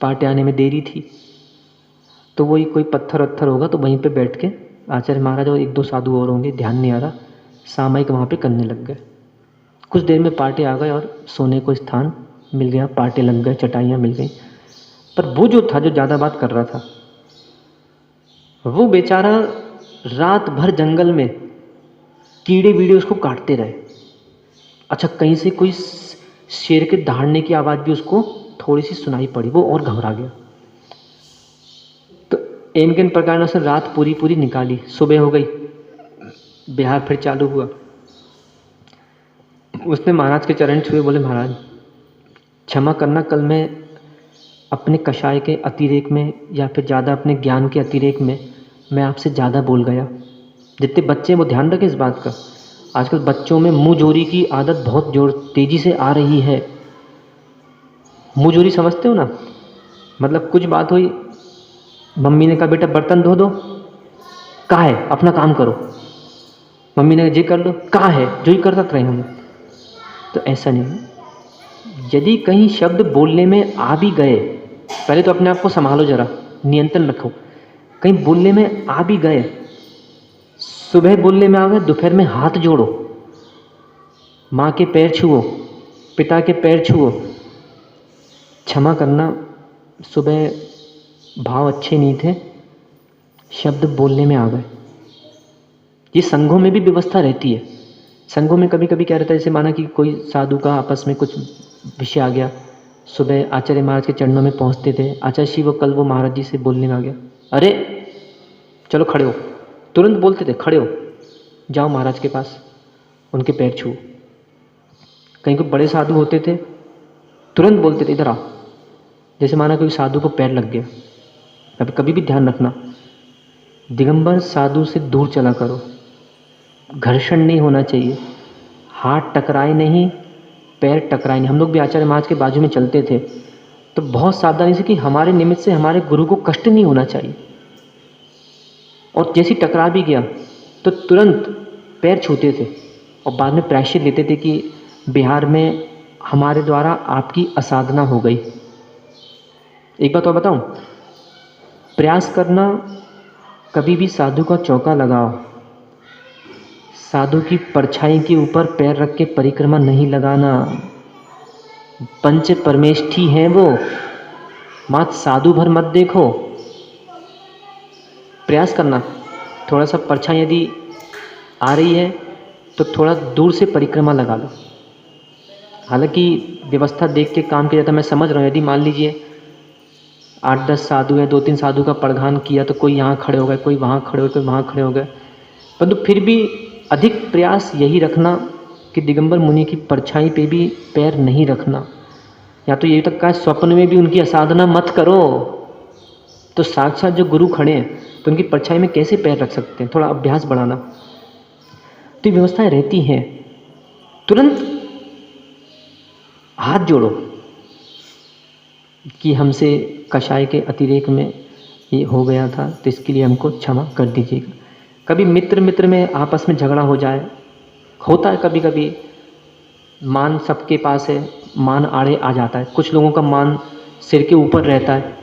पाटे आने में देरी थी, तो वही कोई पत्थर वत्थर होगा तो वहीं पे बैठ के आचार्य महाराज और एक दो साधु और होंगे, ध्यान नहीं आ रहा, सामयिक वहाँ पे करने लग गए। कुछ देर में पाटे आ गए और सोने को स्थान मिल गया, पाटे लग गए, चटाइयाँ मिल गई। पर वो जो था, जो ज़्यादा बात कर रहा था, वो बेचारा रात भर जंगल में कीड़े वीड़े उसको काटते रहे। अच्छा, कहीं से कोई शेर के दहाड़ने की आवाज़ भी उसको थोड़ी सी सुनाई पड़ी, वो और घबरा गया। तो एन किन प्रकार ने उसने रात पूरी पूरी निकाली। सुबह हो गई, बिहार फिर चालू हुआ। उसने महाराज के चरण छुए, बोले महाराज क्षमा करना, कल मैं अपने कषाय के अतिरेक में या फिर ज़्यादा अपने ज्ञान के अतिरेक में मैं आपसे ज़्यादा बोल गया। जितने बच्चे हैं वो ध्यान रखें इस बात का। आजकल बच्चों में मुँह जोरी की आदत बहुत तेज़ी से आ रही है। मुँह जोरी समझते हो ना? मतलब कुछ बात हुई, मम्मी ने कहा बेटा बर्तन धो दो, कहा है अपना काम करो। मम्मी ने ये कर लो, कहा है जो ही करता रहे हम। तो ऐसा नहीं, यदि कहीं शब्द बोलने में आ भी गए, पहले तो अपने आप को संभालो, जरा नियंत्रण रखो। कहीं बोलने में आ भी गए, सुबह बोलने में आ गए, दोपहर में हाथ जोड़ो, माँ के पैर छुओ, पिता के पैर छुओ। क्षमा करना, सुबह भाव अच्छे नहीं थे, शब्द बोलने में आ गए। ये संघों में भी व्यवस्था रहती है। संघों में कभी कभी क्या रहता है, जैसे माना कि कोई साधु का आपस में कुछ विषय आ गया, सुबह आचार्य महाराज के चरणों में पहुंचते थे, आचार्य जी वो कल वो महाराज जी से बोलने में आ गया, अरे चलो खड़े हो, तुरंत बोलते थे खड़े हो, जाओ महाराज के पास, उनके पैर छुओ। कहीं कोई बड़े साधु होते थे, तुरंत बोलते थे इधर आओ। जैसे माना कोई साधु को पैर लग गया, अब कभी भी ध्यान रखना, दिगंबर साधु से दूर चला करो, घर्षण नहीं होना चाहिए, हाथ टकराए नहीं, पैर टकराए नहीं। हम लोग भी आचार्य महाराज के बाजू में चलते थे तो बहुत सावधानी से कि हमारे निमित्त से हमारे गुरु को कष्ट नहीं होना चाहिए। और जैसे टकरा भी गया तो तुरंत पैर छूते थे और बाद में प्रायश्चित लेते थे कि बिहार में हमारे द्वारा आपकी असाधना हो गई। एक बात और बताऊं, प्रयास करना, कभी भी साधु का चौका लगाओ, साधु की परछाई के ऊपर पैर रख के परिक्रमा नहीं लगाना। पंच परमेष्ठी हैं वो, मात साधु भर मत देखो। प्रयास करना, थोड़ा सा परछाई यदि आ रही है तो थोड़ा दूर से परिक्रमा लगा लो। हालांकि व्यवस्था देख के काम किया जाता, मैं समझ रहा हूँ। यदि मान लीजिए 8-10 साधु हैं, 2-3 साधु का प्रधान किया तो कोई यहाँ खड़े हो गए, कोई वहाँ खड़े हो गए, कोई वहाँ खड़े हो गए, परंतु फिर भी अधिक प्रयास यही रखना कि दिगंबर मुनि की परछाई पे भी पैर नहीं रखना। या तो यही तक कहा स्वप्न में भी उनकी असाधना मत करो, तो साक्षात जो गुरु खड़े हैं तो उनकी परछाई में कैसे पैर रख सकते हैं? थोड़ा अभ्यास बढ़ाना। तो ये व्यवस्थाएं रहती हैं। तुरंत हाथ जोड़ो कि हमसे कषाय के अतिरेक में ये हो गया था, तो इसके लिए हमको क्षमा कर दीजिएगा। कभी मित्र मित्र में आपस में झगड़ा हो जाए, होता है कभी कभी। मान सबके पास है, मान आड़े आ जाता है। कुछ लोगों का मान सिर के ऊपर रहता है,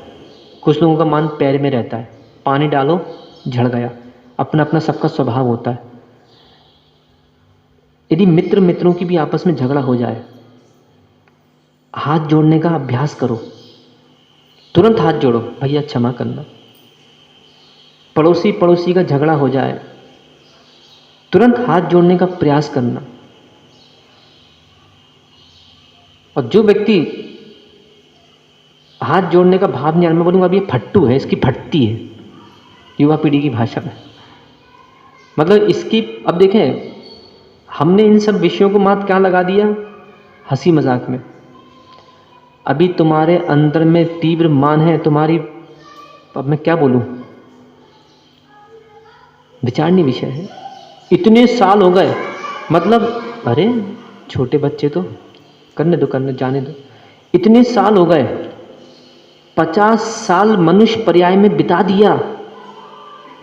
कुछ लोगों का मान पैर में रहता है। पानी डालो झड़ गया, अपना अपना सबका स्वभाव होता है। यदि मित्र मित्रों की भी आपस में झगड़ा हो जाए, हाथ जोड़ने का अभ्यास करो, तुरंत हाथ जोड़ो, भैया क्षमा करना। पड़ोसी पड़ोसी का झगड़ा हो जाए, तुरंत हाथ जोड़ने का प्रयास करना। और जो व्यक्ति हाथ जोड़ने का भाव नहीं आ रहा, मैं बोलूँगा अब ये फट्टू है, इसकी फटती है, युवा पीढ़ी की भाषा में। मतलब इसकी, अब देखें हमने इन सब विषयों को मात्र क्या लगा दिया, हंसी मजाक में। अभी तुम्हारे अंदर में तीव्र मान है तुम्हारी, अब मैं क्या बोलूं, विचारणीय विषय है। इतने साल हो गए, मतलब अरे छोटे बच्चे तो करने दो, करने जाने दो। इतने साल हो गए, 50 साल मनुष्य पर्याय में बिता दिया।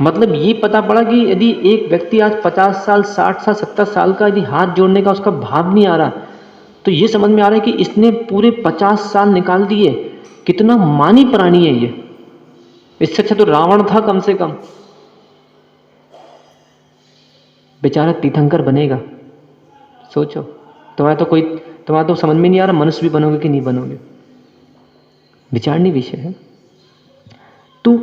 मतलब ये पता पड़ा कि यदि एक व्यक्ति आज 50 साल 60 साल 70 साल का यदि हाथ जोड़ने का उसका भाव नहीं आ रहा, तो ये समझ में आ रहा है कि इसने पूरे 50 साल निकाल दिए। कितना मानी प्राणी है ये। इससे अच्छा तो रावण था कम से कम। बेचारा तीर्थंकर बनेगा। सोचो, तुम्हारा तो समझ में नहीं आ रहा मनुष्य भी बनोगे कि नहीं बनोगे। विचारणीय विषय है। तो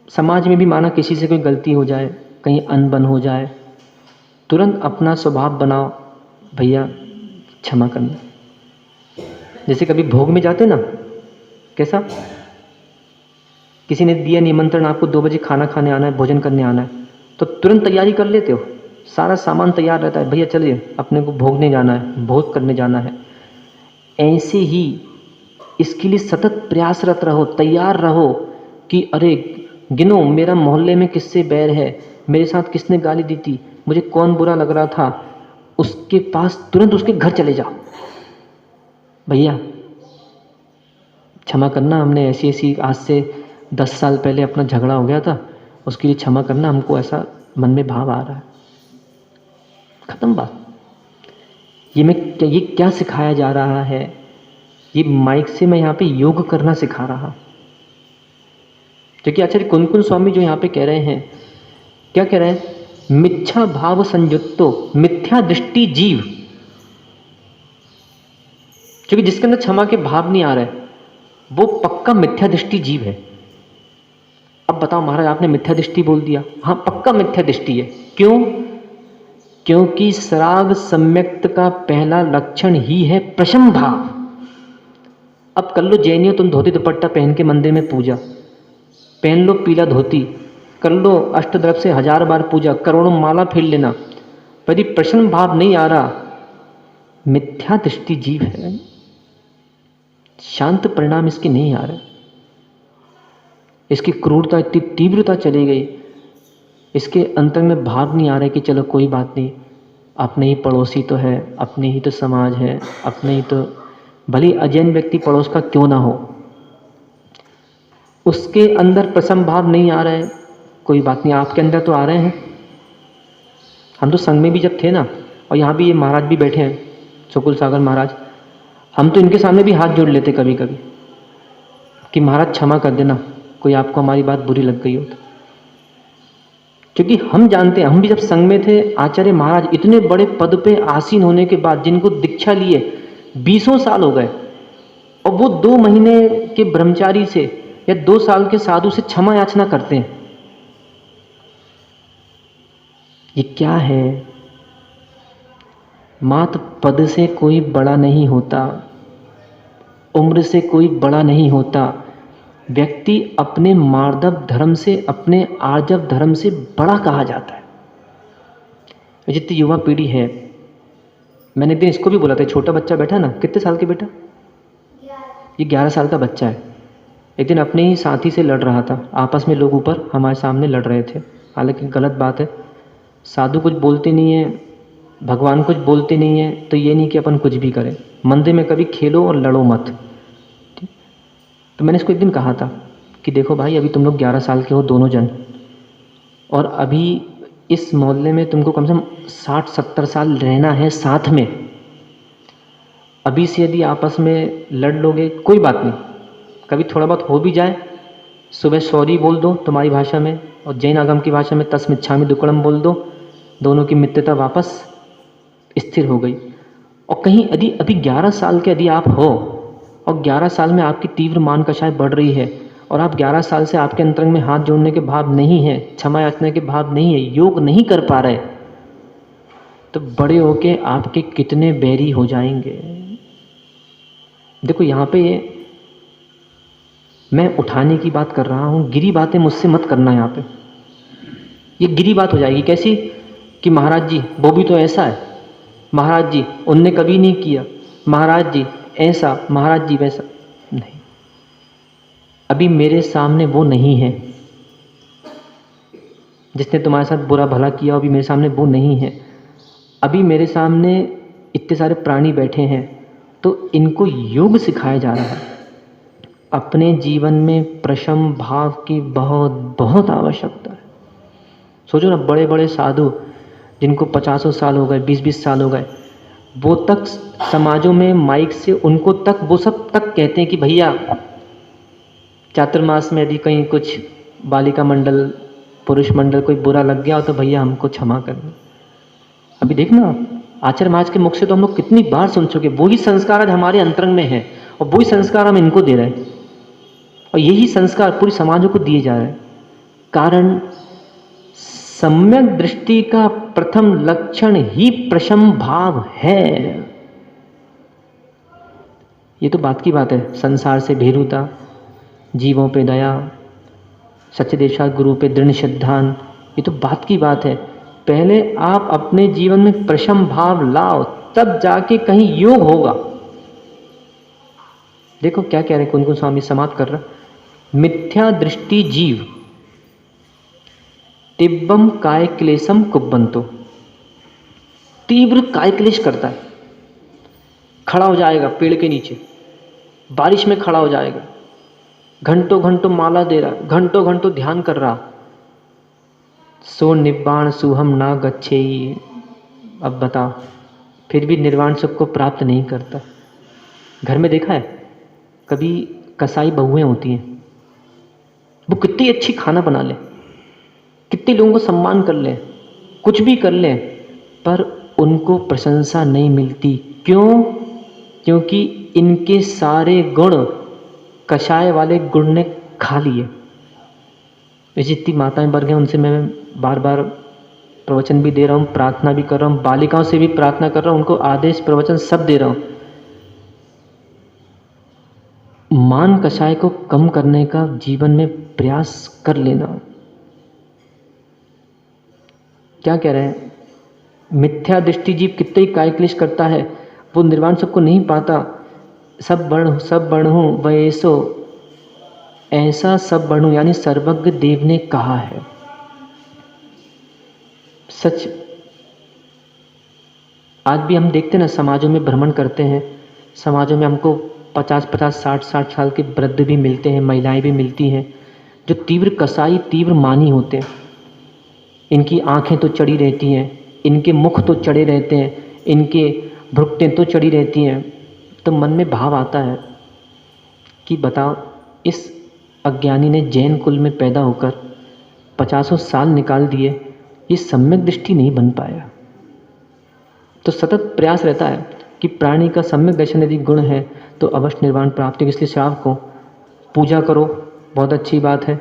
समाज में भी माना किसी से कोई गलती हो जाए, कहीं अनबन हो जाए, तुरंत अपना स्वभाव बनाओ, भैया क्षमा करना। जैसे कभी भोग में जाते ना, कैसा, किसी ने दिया निमंत्रण, आपको 2 बजे खाना खाने आना है, भोजन करने आना है, तो तुरंत तैयारी कर लेते हो, सारा सामान तैयार रहता है, भैया चलिए अपने को भोगने जाना है, भोग करने जाना है। ऐसे ही इसके लिए सतत प्रयासरत रहो, तैयार रहो कि अरे गिनो मेरा मोहल्ले में किससे बैर है, मेरे साथ किसने गाली दी थी, मुझे कौन बुरा लग रहा था, उसके पास तुरंत उसके घर चले जाओ, भैया क्षमा करना, हमने ऐसी ऐसी आज से 10 साल पहले अपना झगड़ा हो गया था, उसके लिए क्षमा करना, हमको ऐसा मन में भाव आ रहा है। खत्म बात। ये क्या सिखाया जा रहा है, ये माइक से मैं यहाँ पे योग करना सिखा रहा। क्योंकि आचार्य कुन स्वामी जो यहाँ पे कह रहे हैं, क्या कह रहे हैं, मिथ्या भाव संयुक्तो मिथ्या दृष्टि जीव। क्योंकि जिसके अंदर क्षमा के भाव नहीं आ रहे वो पक्का मिथ्या दृष्टि जीव है। अब बताओ महाराज आपने मिथ्या दृष्टि बोल दिया, हाँ पक्का मिथ्या दृष्टि है। क्यों? क्योंकि सराग सम्यक्त का पहला लक्षण ही है प्रशम भाव। अब कर लो जैनियों तुम धोती दुपट्टा पहन के मंदिर में पूजा, पहन लो पीला धोती, कर लो अष्टद्रव से 1000 बार पूजा, करोड़ों माला फेर लेना, यदि प्रसन्न भाव नहीं आ रहा, मिथ्या दृष्टि जीव है, शांत परिणाम इसके नहीं आ रहे। इसकी क्रूरता इतनी तीव्रता चली गई, इसके अंतर में भाव नहीं आ रहा कि चलो कोई बात नहीं, अपने ही पड़ोसी तो है, अपने ही तो समाज है, अपने ही तो, भले अजैन व्यक्ति पड़ोस का क्यों ना हो, उसके अंदर प्रसन्न भाव नहीं आ रहा है, कोई बात नहीं, आपके अंदर तो आ रहे हैं। हम तो संघ में भी जब थे ना, और यहाँ भी ये महाराज भी बैठे हैं, सुकुल सागर महाराज, हम तो इनके सामने भी हाथ जोड़ लेते कभी कभी कि महाराज क्षमा कर देना, कोई आपको हमारी बात बुरी लग गई हो तो। क्योंकि हम जानते हैं, हम भी जब संघ में थे, आचार्य महाराज इतने बड़े पद पे आसीन होने के बाद, जिनको दीक्षा लिए 20 साल हो गए, और वो 2 महीने के ब्रह्मचारी से या 2 साल के साधु से क्षमा याचना करते हैं। ये क्या है? मात्र पद से कोई बड़ा नहीं होता, उम्र से कोई बड़ा नहीं होता, व्यक्ति अपने मार्दव धर्म से, अपने आर्जव धर्म से बड़ा कहा जाता है। जितनी युवा पीढ़ी है, मैंने एक दिन इसको भी बोला था, छोटा बच्चा बैठा ना, कितने साल के बेटा, ये 11 साल का बच्चा है। एक दिन अपने ही साथी से लड़ रहा था, आपस में लोग ऊपर हमारे सामने लड़ रहे थे, हालांकि गलत बात है, साधु कुछ बोलते नहीं है, भगवान कुछ बोलते नहीं है, तो ये नहीं कि अपन कुछ भी करें, मंदिर में कभी खेलो और लड़ो मत। तो मैंने इसको एक दिन कहा था कि देखो भाई, अभी तुम लोग 11 साल के हो दोनों जन, और अभी इस मोहल्ले में तुमको कम से कम 60-70 साल रहना है साथ में। अभी से यदि आपस में लड़ लोगे कोई बात नहीं, कभी थोड़ा बहुत हो भी जाए, सुबह सॉरी बोल दो तुम्हारी भाषा में, और जैन आगम की भाषा में तस्मिच्छामि दुक्कड़म बोल दो, दोनों की मित्रता वापस स्थिर हो गई। और कहीं यदि अभी 11 साल के यदि आप हो, और 11 साल में आपकी तीव्र मानकशाएं बढ़ रही है, और आप 11 साल से आपके अंतरंग में हाथ जोड़ने के भाव नहीं है, क्षमा याचना के भाव नहीं है, योग नहीं कर पा रहे, तो बड़े होके आपके कितने बैरी हो जाएंगे। देखो यहाँ पे ये मैं उठाने की बात कर रहा हूँ, गिरी बातें मुझसे मत करना यहाँ पे। ये गिरी बात हो जाएगी। कैसी? कि महाराज जी वो भी तो ऐसा है, महाराज जी उनने कभी नहीं किया, महाराज जी ऐसा, महाराज जी वैसा। नहीं, अभी मेरे सामने वो नहीं है जिसने तुम्हारे साथ बुरा भला किया, अभी मेरे सामने वो नहीं है। अभी मेरे सामने इतने सारे प्राणी बैठे हैं, तो इनको योग सिखाया जा रहा है। अपने जीवन में प्रशम भाव की बहुत बहुत आवश्यकता है। सोचो ना, बड़े बड़े साधु जिनको 50 साल हो गए, 20-20 साल हो गए, वो तक समाजों में माइक से उनको तक, वो सब तक कहते हैं कि भैया चातुर्मास में यदि कहीं कुछ बालिका मंडल, पुरुष मंडल कोई बुरा लग गया हो तो भैया हमको क्षमा कर दो। अभी देखना, आचार्य महाराज के मुख से तो हम लोग कितनी बार सुन चुके। वही संस्कार आज हमारे अंतरंग में है और वही संस्कार हम इनको दे रहे हैं, और यही संस्कार पूरी समाजों को दिए जा रहे हैं। कारण सम्यक दृष्टि का प्रथम लक्षण ही प्रशम भाव है। ये तो बात की बात है। संसार से भीरुता, जीवों पे दया, सच्चे देशा गुरु पे दृढ़ श्रद्धान, ये तो बात की बात है। पहले आप अपने जीवन में प्रशम भाव लाओ, तब जाके कहीं योग होगा। देखो क्या कह रहे कुन स्वामी, समाप्त कर रहा। मिथ्या दृष्टि जीव तिब्बम काय क्लेशम कुब्बंतो, तीव्र काय क्लेश करता है। खड़ा हो जाएगा पेड़ के नीचे, बारिश में खड़ा हो जाएगा, घंटों घंटों माला दे रहा, घंटों घंटों ध्यान कर रहा, सो निब्बाण सुहम ना गच्छेयि। अब बता, फिर भी निर्वाण सुख को प्राप्त नहीं करता। घर में देखा है कभी कसाई बहुएं होती हैं, वो कितनी अच्छी खाना बना ले, कितने लोगों को सम्मान कर ले, कुछ भी कर ले, पर उनको प्रशंसा नहीं मिलती। क्यों? क्योंकि इनके सारे गुण कषाय वाले गुण ने खा लिए। जितनी माताएं वर्ग हैं उनसे मैं बार बार प्रवचन भी दे रहा हूँ, प्रार्थना भी कर रहा हूँ, बालिकाओं से भी प्रार्थना कर रहा हूँ, उनको आदेश प्रवचन सब दे रहा हूँ। मान कषाय को कम करने का जीवन में प्रयास कर लेना। क्या कह रहे हैं? मिथ्या दृष्टि जीव कितने ही काय क्लेश करता है, वो निर्वाण सुख को नहीं पाता। सब वर्ण हूँ वैसो, ऐसा सब वर्ण हूँ, यानी सर्वज्ञ देव ने कहा है। सच। आज भी हम देखते ना, समाजों में भ्रमण करते हैं, समाजों में हमको 50-50, 60-60 साल के वृद्ध भी मिलते हैं, महिलाएं भी मिलती हैं, जो तीव्र कसाई, तीव्र मानी होते हैं। इनकी आंखें तो चढ़ी रहती हैं, इनके मुख तो चढ़े रहते हैं, इनके भ्रुकटें तो चढ़ी रहती हैं। तो मन में भाव आता है कि बताओ, इस अज्ञानी ने जैन कुल में पैदा होकर 50 साल निकाल दिए, ये सम्यक दृष्टि नहीं बन पाया। तो सतत प्रयास रहता है कि प्राणी का सम्यक दर्शन यदि गुण है तो अवश्य निर्वाण प्राप्ति हो। इसलिए श्रावक को पूजा करो, बहुत अच्छी बात है,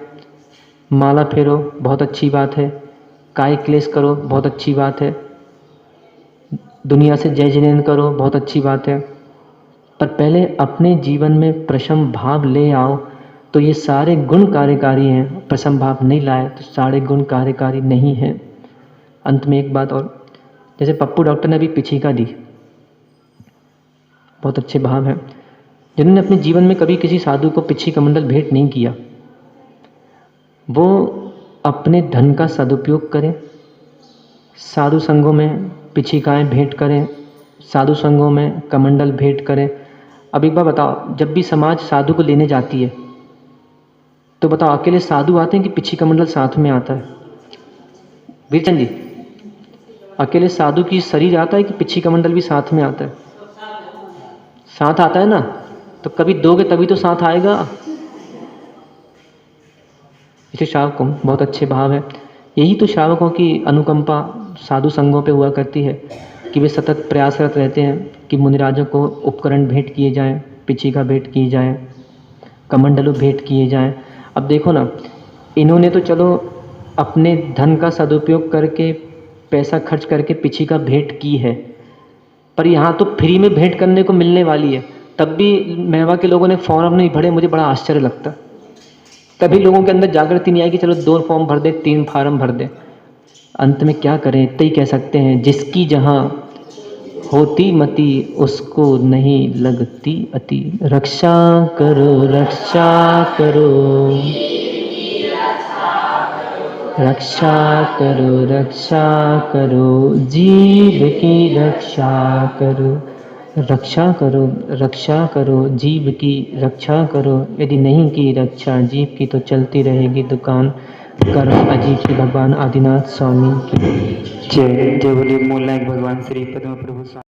माला फेरो, बहुत अच्छी बात है, काय क्लेश करो, बहुत अच्छी बात है, दुनिया से जय जिनेन्द्र करो, बहुत अच्छी बात है, पर पहले अपने जीवन में प्रशम भाव ले आओ। तो ये सारे गुण कार्यकारी हैं। प्रशम भाव नहीं लाए तो सारे गुण कार्यकारी नहीं हैं। अंत में एक बात और, जैसे पप्पू डॉक्टर ने अभी पिछिका दी, बहुत अच्छे भाव हैं। जिन्होंने अपने जीवन में कभी किसी साधु को पिछिका मंडल भेंट नहीं किया, वो अपने धन का सदुपयोग करें, साधु संघों में पिछिकाएँ भेंट करें, साधु संघों में कमंडल भेंट करें। अब एक बार बताओ, जब भी समाज साधु को लेने जाती है तो बताओ, अकेले साधु आते हैं कि पिछिका मंडल साथ में आता है? वीरचंद जी, अकेले साधु की शरीर आता है कि पिछिका मंडल भी साथ में आता है? साथ आता है ना, तो कभी दोगे तभी तो साथ आएगा। इसे श्रावकों बहुत अच्छे भाव है। यही तो श्रावकों की अनुकंपा साधु संघों पे हुआ करती है कि वे सतत प्रयासरत रहते हैं कि मुनिराजों को उपकरण भेंट किए जाएं, पिछिका भेंट की जाए, कमंडलू भेंट किए जाएं। अब देखो ना, इन्होंने तो चलो अपने धन का सदुपयोग करके, पैसा खर्च करके पिछिका भेंट की है, पर यहाँ तो फ्री में भेंट करने को मिलने वाली है, तब भी मेवा के लोगों ने फॉर्म नहीं भरे। मुझे बड़ा आश्चर्य लगता। कभी लोगों के अंदर जागृति नहीं आई कि चलो 2 फॉर्म भर दे, 3 फार्म भर दे। अंत में क्या करें, इतना ही कह सकते हैं, जिसकी जहाँ होती मति उसको नहीं लगती अति। रक्षा करो, रक्षा करो, रक्षा करो, रक्षा करो, जीव की रक्षा करो। रक्षा करो, रक्षा करो, जीव की रक्षा करो। यदि नहीं की रक्षा जीव की तो चलती रहेगी दुकान। कर्म अजीब की। भगवान आदिनाथ स्वामी की जय। जय बोलिए मूल नायक भगवान श्री पद्म प्रभु स्वामी।